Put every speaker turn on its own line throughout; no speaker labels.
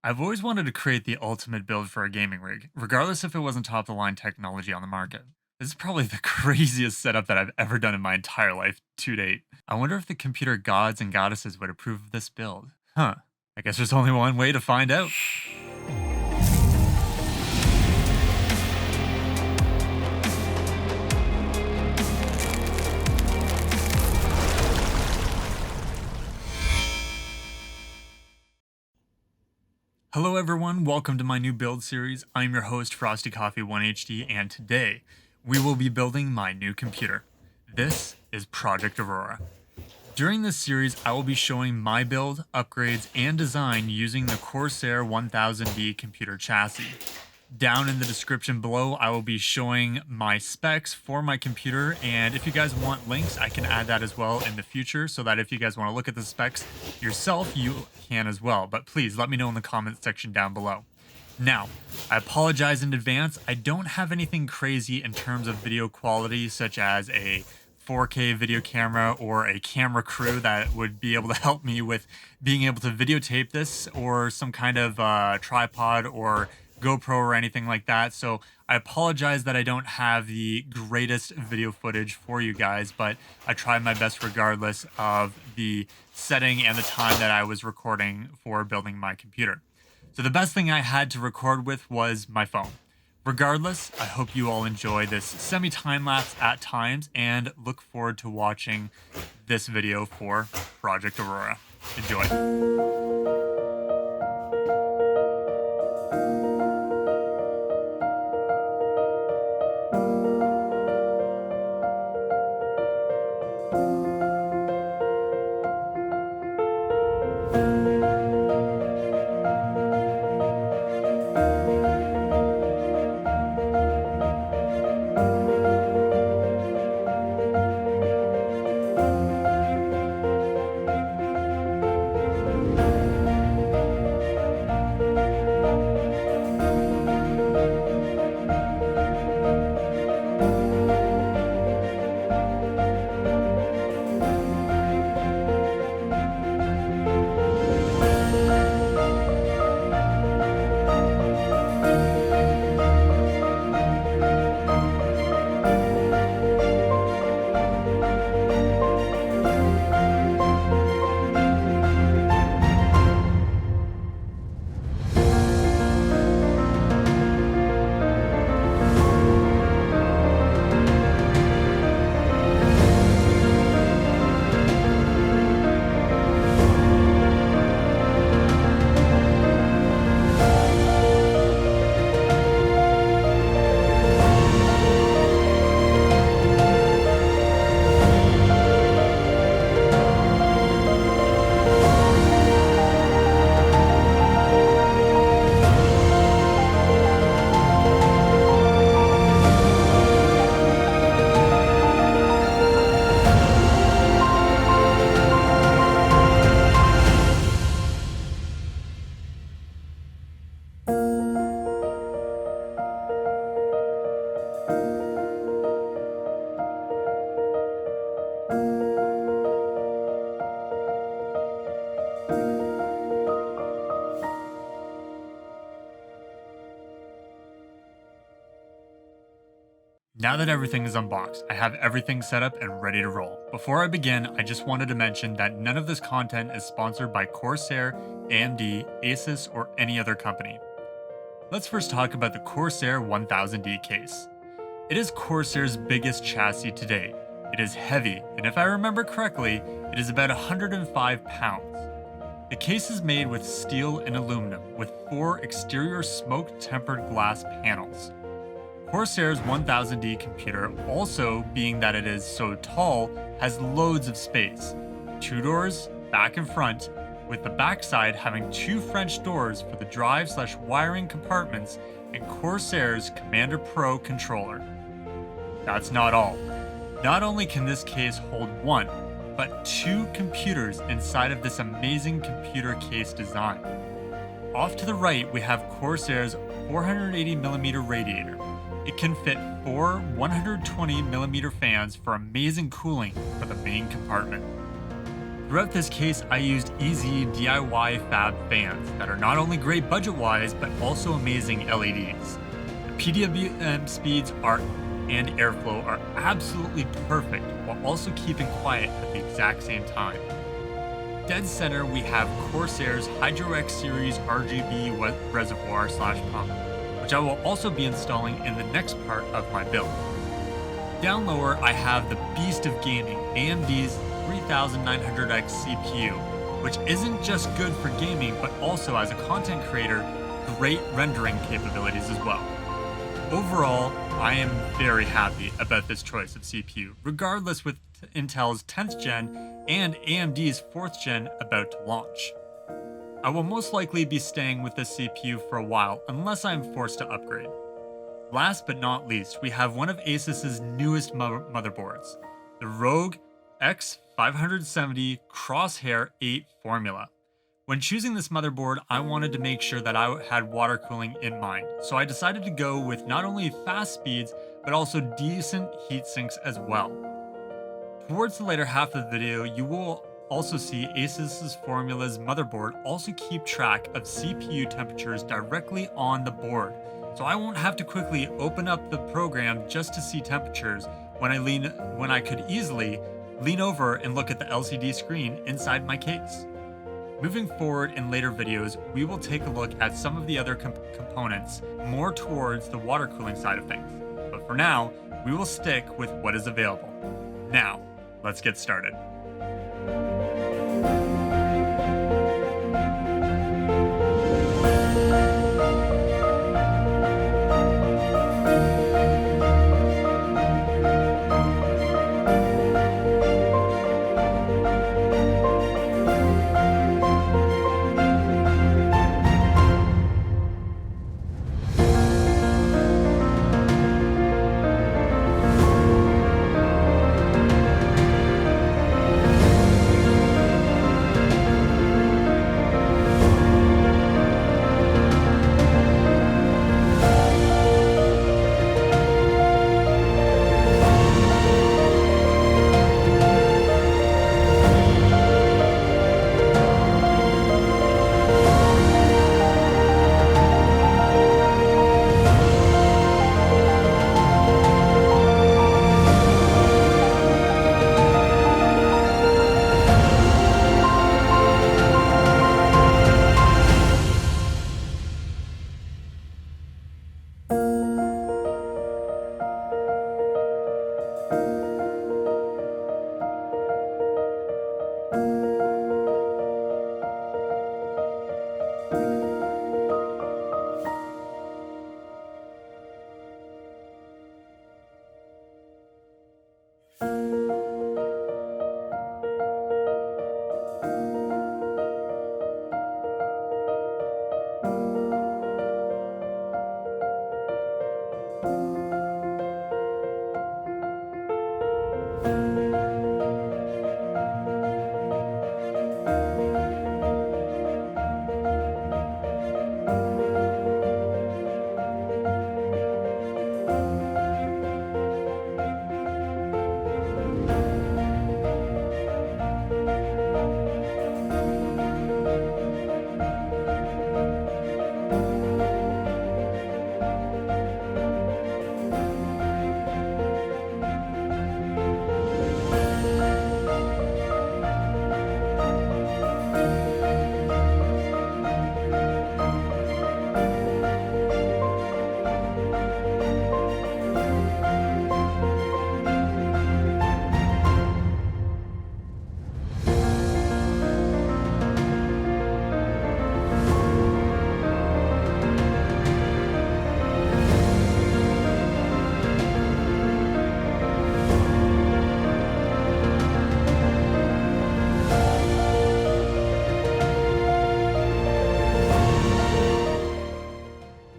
I've always wanted to create the ultimate build for a gaming rig, regardless if it wasn't top of the line technology on the market. This is probably the craziest setup that I've ever done in my entire life to date. I wonder if the computer gods and goddesses would approve of this build. Huh. I guess there's only one way to find out. Hello everyone, welcome to my new build series. I'm your host Frosty Coffee 1HD, and today we will be building my new computer. This is Project Aurora. During this series, I will be showing my build, upgrades, and design using the Corsair 1000D computer chassis. Down in the description below, I will be showing my specs for my computer, and if you guys want links, I can add that as well in the future, so that if you guys want to look at the specs yourself, you can as well. But please let me know in the comments section down below. Now, I apologize in advance. I don't have anything crazy in terms of video quality, such as a 4K video camera or a camera crew that would be able to help me with being able to videotape this, or some kind of tripod or GoPro or anything like that. So I apologize that I don't have the greatest video footage for you guys, but I tried my best regardless of the setting and the time that I was recording for building my computer. So the best thing I had to record with was my phone. Regardless, I hope you all enjoy this semi-time-lapse at times and look forward to watching this video for Project Aurora. Enjoy. Now that everything is unboxed, I have everything set up and ready to roll. Before I begin, I just wanted to mention that none of this content is sponsored by Corsair, AMD, ASUS, or any other company. Let's first talk about the Corsair 1000D case. It is Corsair's biggest chassis to date. It is heavy, and if I remember correctly, it is about 105 pounds. The case is made with steel and aluminum, with 4 exterior smoke-tempered glass panels. Corsair's 1000D computer, also being that it is so tall, has loads of space. 2 doors, back and front, with the backside having 2 French doors for the drive/wiring compartments and Corsair's Commander Pro controller. That's not all. Not only can this case hold 1, but 2 computers inside of this amazing computer case design. Off to the right, we have Corsair's 480mm Radiator. It can fit 4 120mm fans for amazing cooling for the main compartment. Throughout this case, I used easy DIY fab fans that are not only great budget-wise, but also amazing LEDs. The PWM speeds and airflow are absolutely perfect, while also keeping quiet at the exact same time. Dead center, we have Corsair's Hydro X Series RGB reservoir/pump, which I will also be installing in the next part of my build. Down lower, I have the beast of gaming, AMD's 3900X CPU, which isn't just good for gaming, but also as a content creator, great rendering capabilities as well. Overall, I am very happy about this choice of CPU, regardless with Intel's 10th gen and AMD's 4th gen about to launch. I will most likely be staying with this CPU for a while unless I am forced to upgrade. Last but not least, we have one of ASUS's newest motherboards, the ROG X570 Crosshair 8 formula. When choosing this motherboard, I wanted to make sure that I had water cooling in mind, so I decided to go with not only fast speeds, but also decent heat sinks as well. Towards the later half of the video, you will also see ASUS's formula's motherboard also keep track of CPU temperatures directly on the board, so I won't have to quickly open up the program just to see temperatures when I could easily lean over and look at the LCD screen inside my case. Moving forward in later videos, we will take a look at some of the other components more towards the water cooling side of things. But for now, we will stick with what is available. Now, let's get started.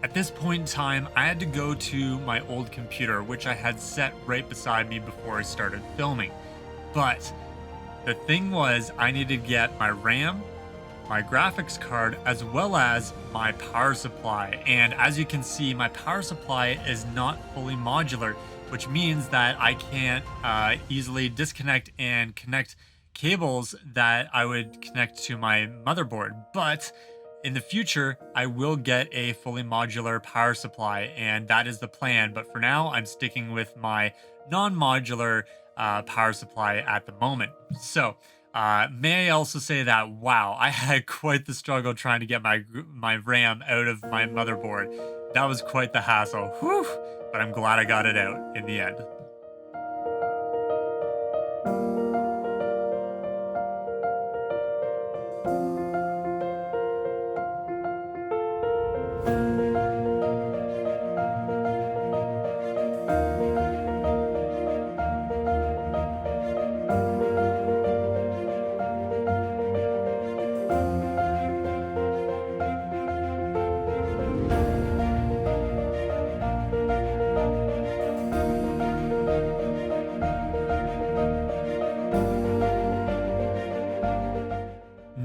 At this point in time, I had to go to my old computer, which I had set right beside me before I started filming. But the thing was, I needed to get my RAM, my graphics card, as well as my power supply. And as you can see, my power supply is not fully modular, which means that I can't easily disconnect and connect cables that I would connect to my motherboard. But in the future, I will get a fully modular power supply, and that is the plan. But for now, I'm sticking with my non-modular power supply at the moment. So, may I also say that, wow, I had quite the struggle trying to get my RAM out of my motherboard. That was quite the hassle. Whew, but I'm glad I got it out in the end.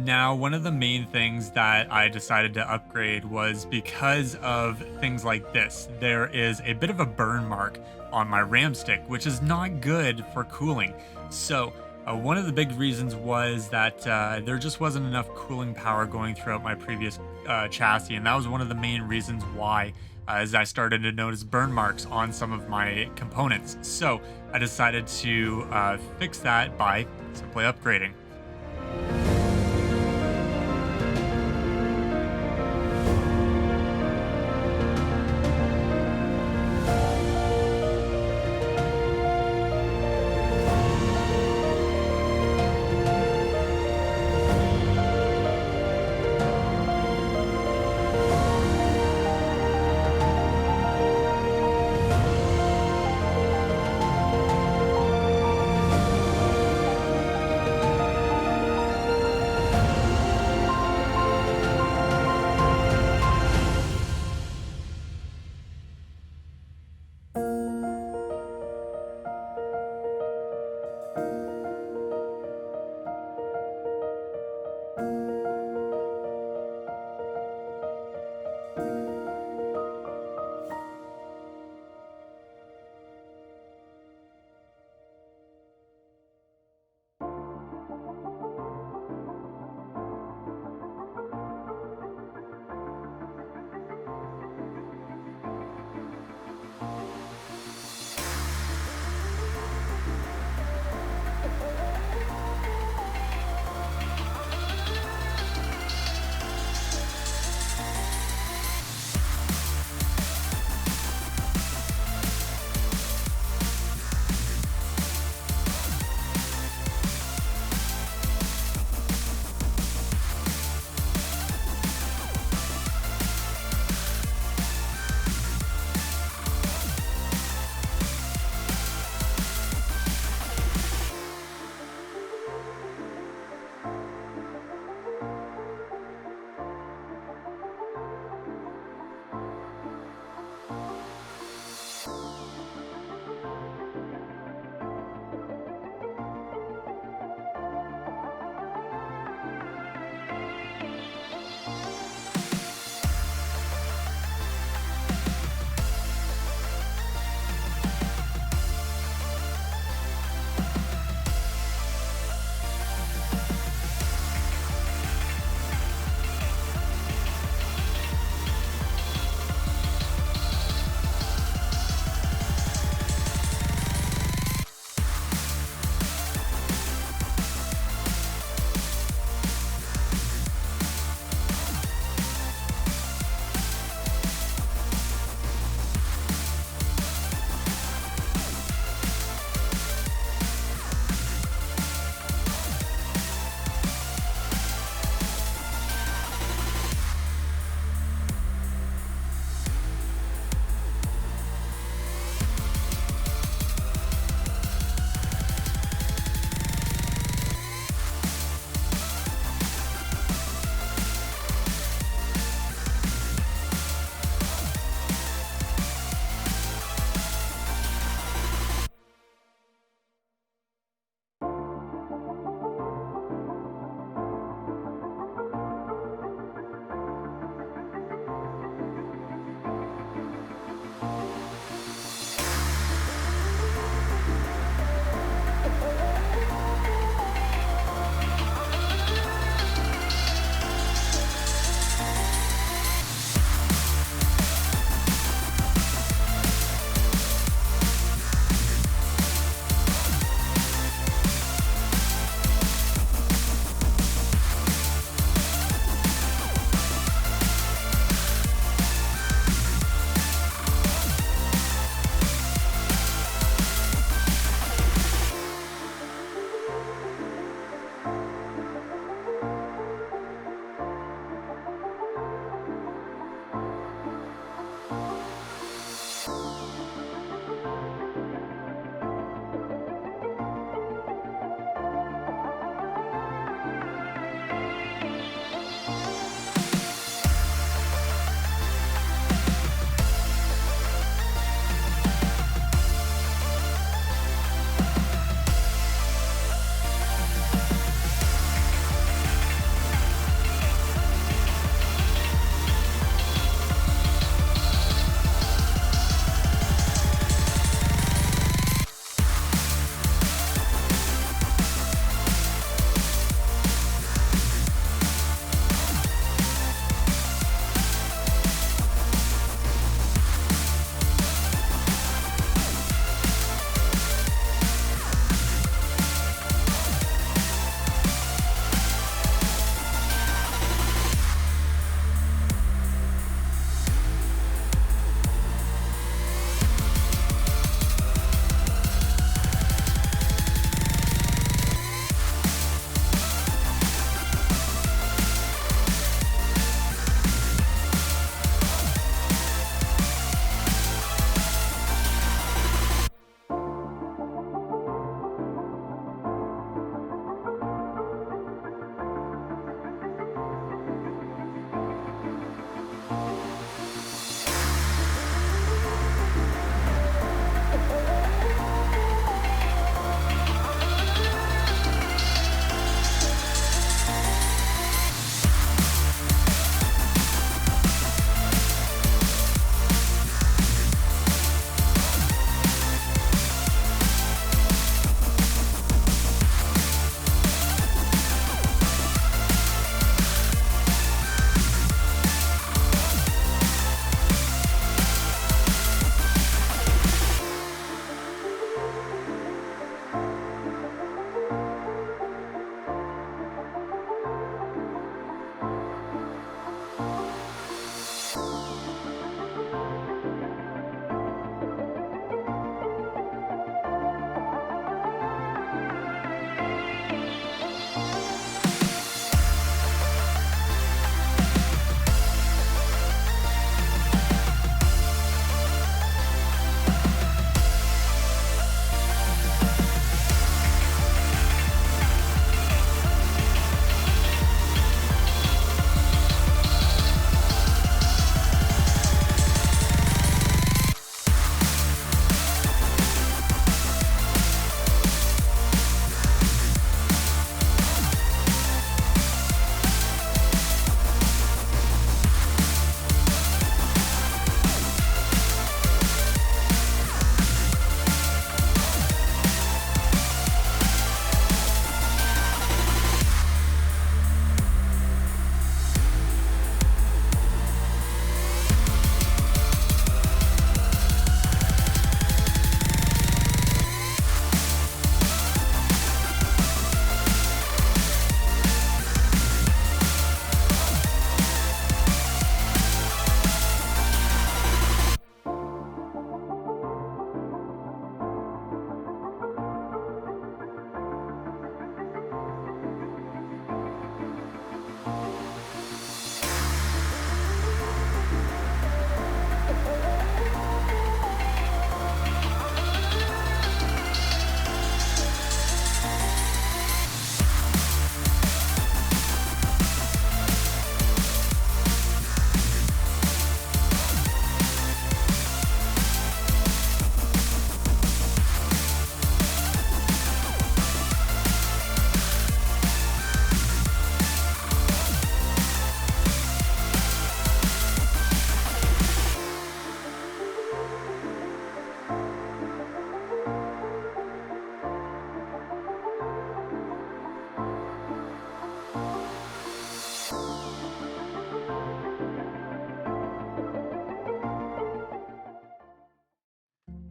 Now, one of the main things that I decided to upgrade was because of things like this. There is a bit of a burn mark on my RAM stick, which is not good for cooling. So, one of the big reasons was that there just wasn't enough cooling power going throughout my previous chassis, and that was one of the main reasons why, as I started to notice burn marks on some of my components. So, I decided to fix that by simply upgrading.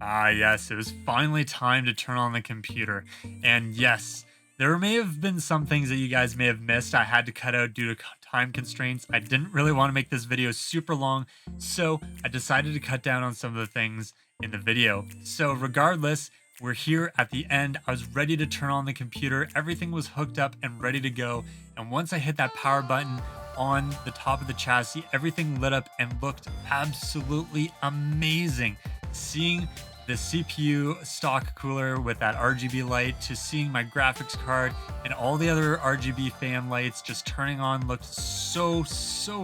Ah, yes, it was finally time to turn on the computer. And yes, there may have been some things that you guys may have missed. I had to cut out due to time constraints. I didn't really want to make this video super long, so I decided to cut down on some of the things in the video. So regardless, we're here at the end. I was ready to turn on the computer. Everything was hooked up and ready to go. And once I hit that power button on the top of the chassis, everything lit up and looked absolutely amazing. Seeing the CPU stock cooler with that RGB light, to seeing my graphics card and all the other RGB fan lights just turning on looked so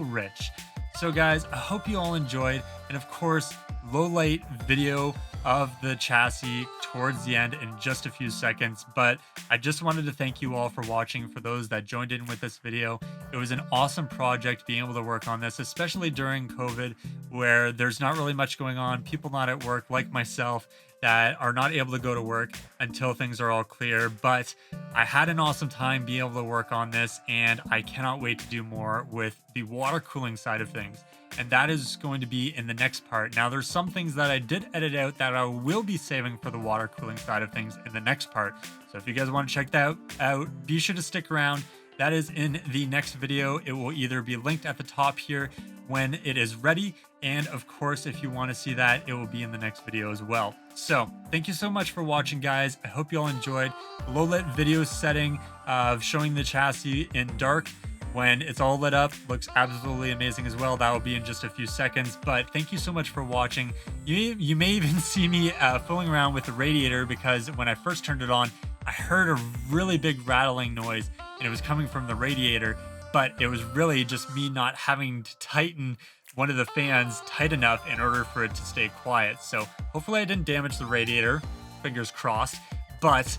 rich. So guys, I hope you all enjoyed, and of course, low light video of the chassis towards the end in just a few seconds. But I just wanted to thank you all for watching. For those that joined in with this video, it was an awesome project being able to work on this, especially during COVID, where there's not really much going on, people not at work like myself that are not able to go to work until things are all clear. But I had an awesome time being able to work on this, and I cannot wait to do more with the water cooling side of things. And that is going to be in the next part. Now, there's some things that I did edit out that I will be saving for the water cooling side of things in the next part. So if you guys want to check that out, be sure to stick around. That is in the next video. It will either be linked at the top here when it is ready, and of course, if you want to see that, it will be in the next video as well. So thank you so much for watching, guys. I hope you all enjoyed the low lit video setting of showing the chassis in dark. When it's all lit up, looks absolutely amazing as well. That will be in just a few seconds. But thank you so much for watching. You may even see me fooling around with the radiator, because when I first turned it on, I heard a really big rattling noise, and it was coming from the radiator. But it was really just me not having to tighten one of the fans tight enough in order for it to stay quiet. So hopefully I didn't damage the radiator, fingers crossed. But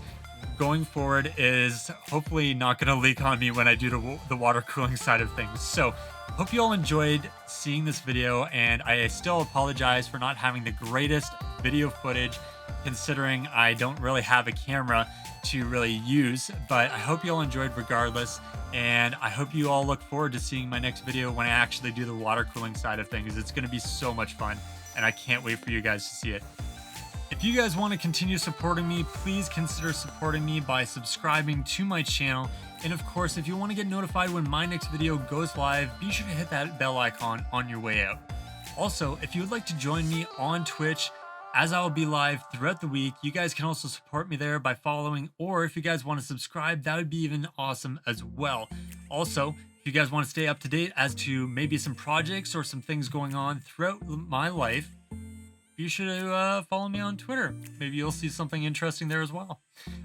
going forward is hopefully not going to leak on me when I do the water cooling side of things. So hope you all enjoyed seeing this video, and I still apologize for not having the greatest video footage, considering I don't really have a camera to really use. But I hope you all enjoyed regardless, and I hope you all look forward to seeing my next video when I actually do the water cooling side of things. It's going to be so much fun, and I can't wait for you guys to see it. If you guys want to continue supporting me, please consider supporting me by subscribing to my channel. And of course, if you want to get notified when my next video goes live, be sure to hit that bell icon on your way out. Also, if you would like to join me on Twitch, as I will be live throughout the week, you guys can also support me there by following, or if you guys want to subscribe, that would be even awesome as well. Also, if you guys want to stay up to date as to maybe some projects or some things going on throughout my life, be sure to follow me on Twitter. Maybe you'll see something interesting there as well.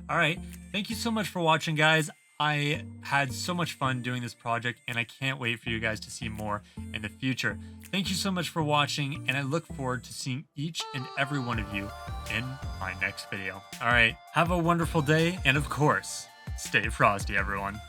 All right. Thank you so much for watching, guys. I had so much fun doing this project, and I can't wait for you guys to see more in the future. Thank you so much for watching, and I look forward to seeing each and every one of you in my next video. All right. Have a wonderful day, and of course, stay frosty, everyone.